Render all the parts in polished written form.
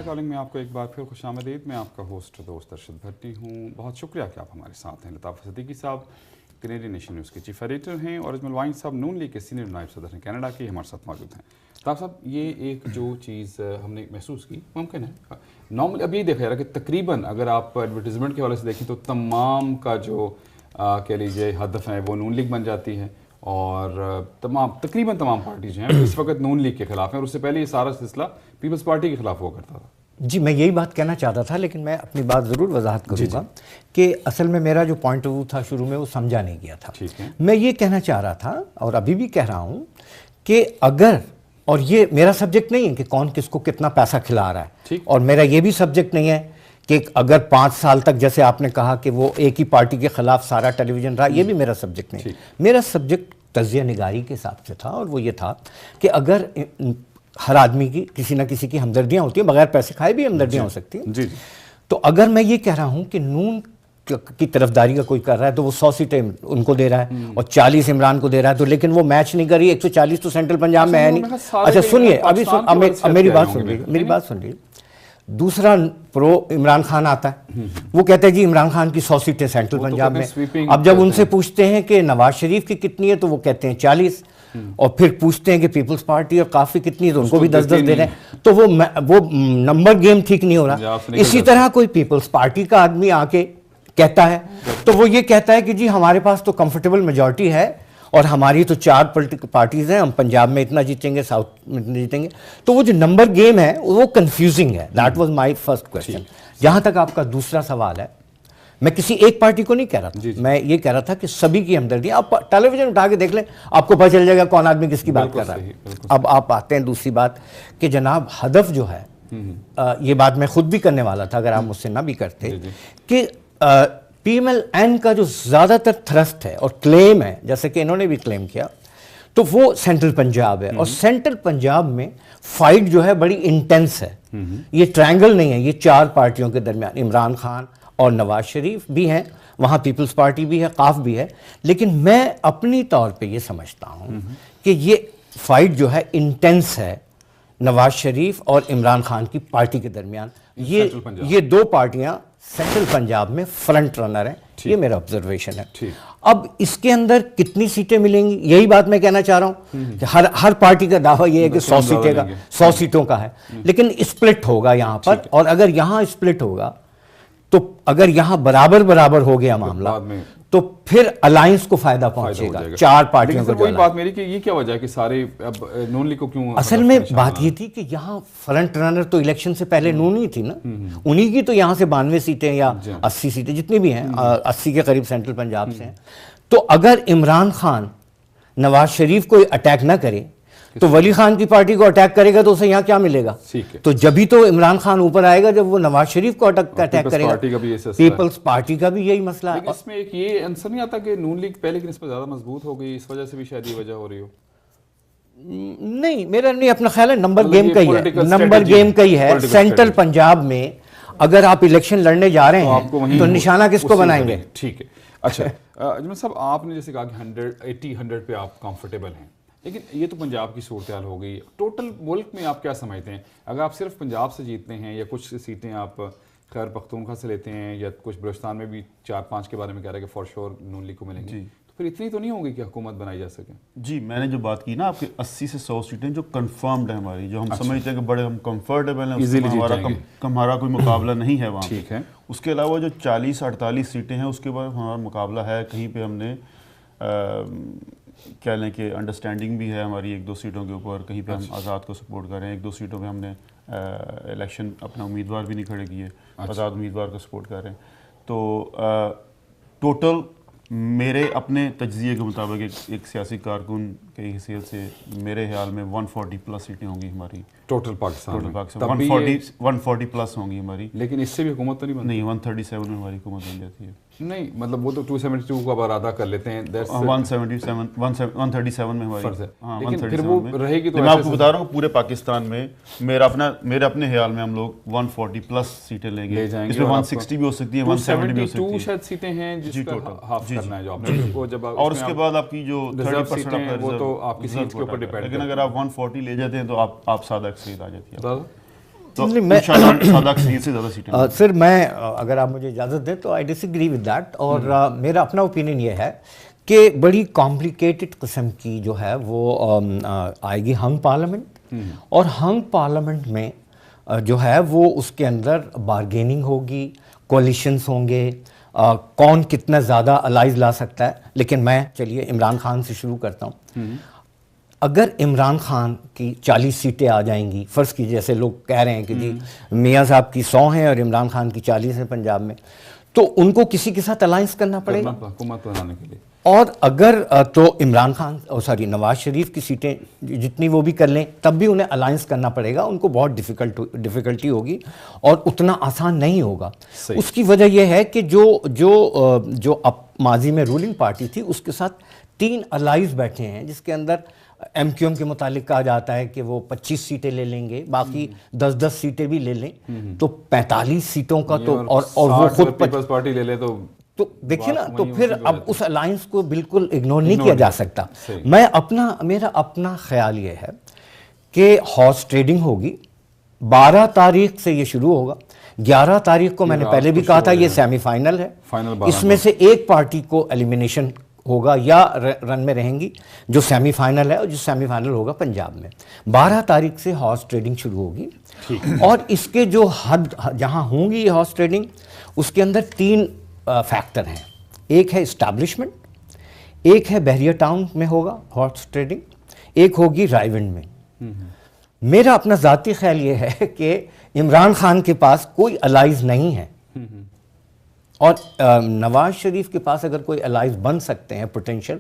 Calling میں آپ کو ایک بار پھر خوش آمدید. میں آپ کا ہوسٹ دوست ارشد بھٹی ہوں. بہت شکریہ کہ آپ ہمارے ساتھ ہیں. لطاف صدیقی صاحب کینیڈین نیشن نیوز کے چیف ایڈیٹر ہیں اور اجمل وائن صاحب نون لیگ کے سینئر نائب صدر ہیں کینیڈا کے, ہمارے ساتھ موجود ہیں. لطاف صاحب, یہ ایک جو چیز ہم نے محسوس کی, ممکن ہے نارمل اب یہ دیکھا جا رہا کہ تقریباً اگر آپ ایڈورٹیزمنٹ کے حوالے سے دیکھیں تو تمام کا جو کہہ لیجیے ہدف ہے وہ نون لیگ بن جاتی ہے, اور تقریباً تمام پارٹیز ہیں اس وقت نون لیگ کے خلاف ہیں, اور اس سے پہلے یہ سارا سلسلہ پیپلز پارٹی کے خلاف ہوا کرتا تھا. جی میں یہی بات کہنا چاہتا تھا, لیکن میں اپنی بات ضرور وضاحت کروں گا کہ اصل میں میرا جو پوائنٹ آف ویو تھا شروع میں وہ سمجھا نہیں گیا تھا. میں یہ کہنا چاہ رہا تھا اور ابھی بھی کہہ رہا ہوں کہ اگر, اور یہ میرا سبجیکٹ نہیں ہے کہ کون کس کو کتنا پیسہ کھلا رہا ہے, اور میرا یہ بھی سبجیکٹ نہیں ہے کہ اگر 5 سال تک جیسے آپ نے کہا کہ وہ ایک ہی پارٹی کے خلاف سارا ٹیلی ویژن رہا, یہ بھی میرا سبجیکٹ نہیں. میرا سبجیکٹ تجزیہ نگاری کے حساب سے تھا, اور وہ یہ تھا کہ اگر ہر آدمی کی کسی نہ کسی کی ہمدردیاں ہوتی ہیں, بغیر پیسے کھائے بھی ہمدردیاں ہو سکتی ہیں. تو اگر میں یہ کہہ رہا ہوں کہ نون کی طرفداری کا کوئی کر رہا ہے تو وہ 100 سیٹیں ان کو دے رہا ہے اور 40 عمران کو دے رہا ہے, تو لیکن وہ میچ نہیں کر رہی. 140 تو سینٹرل پنجاب میں ہے نہیں. اچھا سنیے, میری بات سن لیجیے. دوسرا پرو عمران خان آتا ہے, وہ کہتے ہیں جی عمران خان کی 100 سیٹیں سینٹرل پنجاب میں. اب جب ان سے پوچھتے ہیں کہ نواز شریف کی کتنی ہے تو وہ کہتے ہیں 40, اور پھر پوچھتے ہیں کہ پیپلز پارٹی اور کافی کتنی ہے تو ان کو بھی 10 دے رہے ہیں. تو وہ نمبر گیم ٹھیک نہیں ہو رہا. اسی طرح کوئی پیپلز پارٹی کا آدمی آ کے کہتا ہے تو وہ یہ کہتا ہے کہ جی ہمارے پاس تو کمفرٹیبل میجورٹی ہے اور ہماری تو 4 پولیٹیکل پارٹیز ہیں, ہم پنجاب میں اتنا جیتیں گے, ساؤتھ میں اتنا جیتیں گے. تو وہ جو نمبر گیم ہے وہ کنفیوزنگ ہے. That was my first question. جہاں تک آپ کا دوسرا سوال ہے, میں کسی ایک پارٹی کو نہیں کہہ رہا تھا, میں یہ کہہ رہا تھا کہ سبھی کی ہمدردی. آپ ٹیلی ویژن اٹھا کے دیکھ لیں, آپ کو پتہ چل جائے گا کون آدمی کس کی بات کر رہا ہے. اب آپ آتے ہیں دوسری بات کہ جناب ہدف جو ہے, یہ بات میں خود بھی کرنے والا تھا اگر آپ مجھ سے نہ بھی کرتے, کہ پی ایم ایل این کا جو زیادہ تر تھرسٹ ہے اور کلیم ہے, جیسے کہ انہوں نے بھی کلیم کیا, تو وہ سینٹرل پنجاب ہے. اور سینٹرل پنجاب میں فائٹ جو ہے بڑی انٹینس ہے. یہ ٹرائنگل نہیں ہے, یہ 4 پارٹیوں کے درمیان عمران خان اور نواز شریف بھی ہیں, وہاں پیپلز پارٹی بھی ہے, قاف بھی ہے. لیکن میں اپنی طور پہ یہ سمجھتا ہوں کہ یہ فائٹ جو ہے انٹینس ہے نواز شریف اور عمران خان کی پارٹی کے درمیان. یہ 2 پارٹیاں سینٹرل پنجاب میں فرنٹ رنر ہیں, یہ میرا آبزرویشن ہے. اب اس کے اندر کتنی سیٹیں ملیں گی, یہی بات میں کہنا چاہ رہا ہوں کہ ہر پارٹی کا دعویٰ یہ ہے کہ 100 سیٹوں کا ہے, لیکن اسپلٹ ہوگا یہاں پر. اور اگر یہاں اسپلٹ ہوگا تو اگر یہاں برابر ہو گیا معاملہ تو پھر الائنس کو فائدہ پہنچے گا 4 پارٹیوں کو. وہی بات میری کہ یہ کیا وجہ ہے کہ سارے اب نون لیگ کو کیوں, اصل میں بات یہ تھی کہ یہاں فرنٹ رنر تو الیکشن سے پہلے نون ہی تھی نا, انہی کی تو یہاں سے 92 سیٹیں یا 80 سیٹیں جتنی بھی ہیں, 80 کے قریب سینٹرل پنجاب سے ہیں. تو اگر عمران خان نواز شریف کو اٹیک نہ کرے تو ولی خان کی پارٹی کو اٹیک کرے گا تو اسے یہاں کیا ملے گا. تو جبھی تو عمران خان اوپر آئے گا جب وہ نواز شریف کو اٹیک کرے گا. پیپلز پارٹی کا بھی یہی مسئلہ ہے. اس میں ایک یہ آنسر نہیں آتا کہ نون لیگ پہلے کی نسبت زیادہ مضبوط ہو گئی, اس وجہ سے بھی شاید یہ وجہ ہو رہی ہو. نہیں, میرا نہیں اپنا خیال ہے, نمبر گیم کا ہی ہے. نمبر گیم کا ہی ہے. سینٹرل پنجاب میں اگر آپ الیکشن لڑنے جا رہے ہیں تو نشانہ کس کو بنائیں گے. ٹھیک ہے. اچھا اجمل صاحب, آپ نے جیسے کہا کہ 100 پہ آپ کمفرٹیبل ہیں, لیکن یہ تو پنجاب کی صورتحال ہو گئی. ٹوٹل ملک میں آپ کیا سمجھتے ہیں, اگر آپ صرف پنجاب سے جیتتے ہیں یا کچھ سیٹیں آپ خیر پختونخوا سے لیتے ہیں یا کچھ بلوچستان میں بھی 4-5 کے بارے میں کہہ رہے ہیں کہ فار شور نون لیگ کو ملیں گے, تو پھر اتنی تو نہیں ہوگی کہ حکومت بنائی جا سکے. جی میں نے جو بات کی نا آپ کی 80 سے 100 سیٹیں جو کنفرمڈ ہیں ہماری, جو ہم سمجھتے ہیں کہ بڑے ہم کمفرٹیبل ہیں, ہمارا کوئی مقابلہ نہیں ہے وہاں. ٹھیک ہے. اس کے علاوہ جو 40-48 سیٹیں ہیں اس کے بعد ہمارا مقابلہ ہے. کہیں پہ ہم نے کہہ لیں کہ انڈرسٹینڈنگ بھی ہے ہماری 1-2 سیٹوں کے اوپر, کہیں پہ ہم آزاد کو سپورٹ کر رہے ہیں, 1-2 سیٹوں پہ ہم نے الیکشن اپنا امیدوار بھی نہیں کھڑے کیے, آزاد امیدوار کو سپورٹ کر رہے ہیں. تو ٹوٹل میرے اپنے تجزیے کے مطابق ایک سیاسی کارکن کی حیثیت سے میرے خیال میں 140+ سیٹیں ہوں گی ہماری ٹوٹل پاکستان 140+ ہوں گی ہماری. لیکن اس سے بھی حکومت تو نہیں بنتی. نہیں, 137 میں ہماری حکومت بن جاتی ہے. نہیں مطلب وہ تو 272 کا ارادہ کر لیتے ہیں, 137 میں ہماری. ہاں, لیکن پھر وہ رہے گی. تو میں آپ کو بتا رہا ہوں پورے پاکستان میں میرے اپنے خیال میں ہم لوگ 140+ سیٹیں لیں گے. اس میں 160 بھی ہو سکتی ہیں, 170 بھی ہو سکتی ہیں. شاید سیٹیں ہیں جس کا ہاف کرنا ہے جو آپ کو, جب اور اس کے بعد آپ کی جو 30% ہے وہ تو آپ کی سیٹ کے اوپر ڈیپینڈ. لیکن اگر آپ 140 لے جاتے ہیں تو آپ سادہ اکثریت آ جاتی ہے. تو انشاءاللہ سادہ اکثریت سے زیادہ سیٹیں. سر میں اگر آپ مجھے اجازت دیں تو آئی ڈس ایگری ود دیٹ, اور میرا اپنا اوپینین یہ ہے کہ بڑی کمپلیکیٹڈ قسم کی جو ہے وہ آئے گی ہنگ پارلیمنٹ, اور ہنگ پارلیمنٹ میں جو ہے وہ اس کے اندر بارگیننگ ہوگی, کولیشنز ہوں گے, کون کتنا زیادہ الائز لا سکتا ہے. لیکن میں چلیے عمران خان سے شروع کرتا ہوں. اگر عمران خان کی 40 سیٹیں آ جائیں گی, فرض کی جیسے لوگ کہہ رہے ہیں کہ جی میاں صاحب کی 100 ہیں اور عمران خان کی 40 ہیں پنجاب میں, تو ان کو کسی کے ساتھ الائنس کرنا پڑے گا حکومت بنانے کے لیے. اور اگر تو عمران خان نواز شریف کی سیٹیں جتنی وہ بھی کر لیں تب بھی انہیں الائنس کرنا پڑے گا, ان کو بہت ڈیفیکلٹی ہوگی اور اتنا آسان نہیں ہوگا. اس کی وجہ یہ ہے کہ جو اب ماضی میں رولنگ پارٹی تھی اس کے ساتھ 3 الائز بیٹھے ہیں, جس کے اندر ایم کیو ایم کے متعلق کہا جاتا ہے کہ وہ 25 سیٹیں لے لیں گے, باقی 10 سیٹیں بھی لے لیں تو 45 سیٹوں کا تو, اور وہ خود پیپلز پارٹی لے لے تو دیکھیں نا, تو پھر اب اس الائنس کو بالکل اگنور نہیں کیا جا سکتا. میرا اپنا خیال یہ ہے کہ ہارس ٹریڈنگ ہوگی, 12 تاریخ سے یہ شروع ہوگا. 11 تاریخ کو میں نے پہلے بھی کہا تھا یہ سیمی فائنل ہے, اس میں سے ایک پارٹی کو ایلیمینیشن ہوگا یا رن میں رہیں گی جو سیمی فائنل ہے, اور جو سیمی فائنل ہوگا پنجاب میں. 12 تاریخ سے ہارس ٹریڈنگ شروع ہوگی, اور اس کے جو حد جہاں ہوں گی یہ ہارس ٹریڈنگ, اس کے اندر 3 فیکٹر ہیں. ایک ہے اسٹیبلشمنٹ, ایک ہے بحریہ ٹاؤن میں ہوگا ہارس ٹریڈنگ, ایک ہوگی رائے ونڈ میں. میرا اپنا ذاتی خیال یہ ہے کہ عمران خان کے پاس کوئی الائز نہیں ہے, اور نواز شریف کے پاس اگر کوئی الائز بن سکتے ہیں پوٹینشیل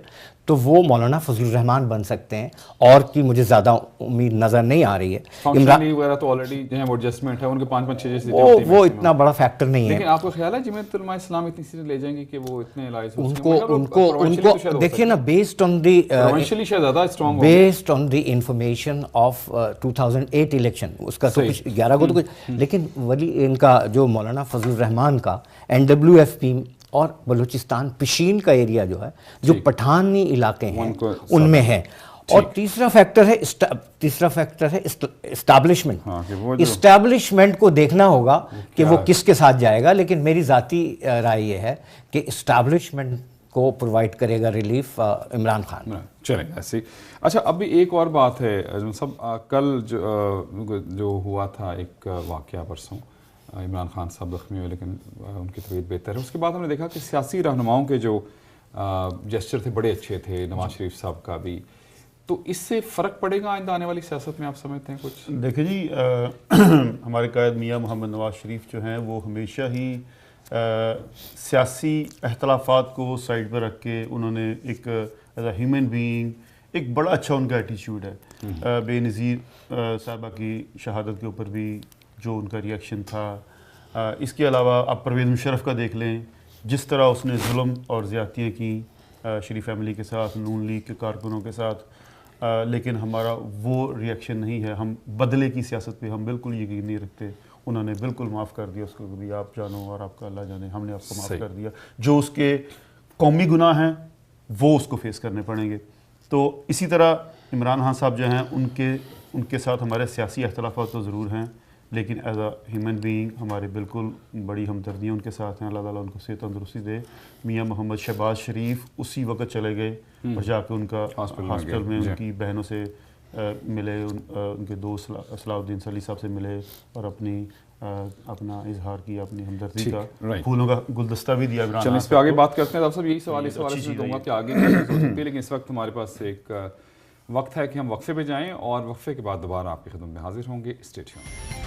تو وہ مولانا فضل الرحمان بن سکتے ہیں, اور کی مجھے زیادہ امید نظر نہیں آ رہی ہے. فنکشنلی وغیرہ تو آلریڈی جو ہے وہ ایڈجسٹمنٹ ہے, ان کے 5-5 6 سیٹیں وہ اتنا بڑا فیکٹر نہیں ہے. لیکن آپ کو خیال ہے جمعیت علماء اسلام اتنی سیٹیں لے جائیں گے کہ وہ اتنے الائز ان کو دیکھیے نا, based on the information of 2008 election, اس کا تو کچھ 11 کو تو کچھ, لیکن ولی ان کا جو مولانا فضل الرحمان کا NWFP اور بلوچستان پشین کا ایریا جو ہے, جو پٹھانی علاقے ہیں ان میں ہے. اور تیسرا فیکٹر ہے اسٹیبلشمنٹ. اسٹیبلشمنٹ کو دیکھنا ہوگا کہ وہ کس کے ساتھ جائے گا, لیکن میری ذاتی رائے یہ ہے کہ اسٹیبلشمنٹ کو پرووائڈ کرے گا ریلیف عمران خان. چلیں ایسی. اچھا ابھی ایک اور بات ہے سب, کل جو ہوا تھا ایک واقعہ پرسوں, عمران خان صاحب زخمی ہوئے لیکن ان کی طبیعت بہتر ہے. اس کے بعد ہم نے دیکھا کہ سیاسی رہنماؤں کے جو جیسچر تھے بڑے اچھے تھے, نواز شریف صاحب کا بھی, تو اس سے فرق پڑے گا آئندہ آنے والی سیاست میں, آپ سمجھتے ہیں کچھ؟ دیکھیں جی, ہمارے قائد میاں محمد نواز شریف جو ہیں وہ ہمیشہ ہی سیاسی اختلافات کو سائڈ پر رکھ کے انہوں نے ایک ایز اے ہیومن بینگ ایک بڑا اچھا ان کا ایٹیچیوڈ ہے. بے نظیر صاحبہ کی شہادت کے اوپر بھی جو ان کا ریئیکشن تھا, اس کے علاوہ آپ پرویز مشرف کا دیکھ لیں, جس طرح اس نے ظلم اور زیادتیاں کی شریف فیملی کے ساتھ, نون لیگ کے کارکنوں کے ساتھ, لیکن ہمارا وہ ریئیکشن نہیں ہے. ہم بدلے کی سیاست پہ ہم بالکل یقین نہیں رکھتے. انہوں نے بالکل معاف کر دیا اس کو, بھی آپ جانو اور آپ کا اللہ جانے, ہم نے آپ کو معاف کر دیا. جو اس کے قومی گناہ ہیں وہ اس کو فیس کرنے پڑیں گے. تو اسی طرح عمران خان صاحب جو ہیں ان کے ساتھ ہمارے سیاسی اختلافات تو ضرور ہیں, لیکن ایز اے ہیومن بینگ ہمارے بالکل بڑی ہمدردیاں ان کے ساتھ ہیں. اللہ تعالیٰ ان کو صحت تندرستی دے. میاں محمد شہباز شریف اسی وقت چلے گئے اور جا کے ان کا ہاسپٹل میں ان کی بہنوں سے ملے, ان کے دوست صلاح الدین سلی صاحب سے ملے اور اپنا اظہار کیا, اپنی ہمدردی کا پھولوں کا گلدستہ بھی دیا. چلیں اس پہ آگے بات کرتے ہیں. ڈاکٹر صاحب یہی سوال اس حوالے سے دوں گا کہ آگے ہو سکتی ہے, لیکن اس وقت ہمارے پاس ایک وقت ہے کہ ہم وقفے پہ جائیں, اور وقفے کے بعد دوبارہ آپ کی خدمت میں حاضر ہوں گے. Stay tuned.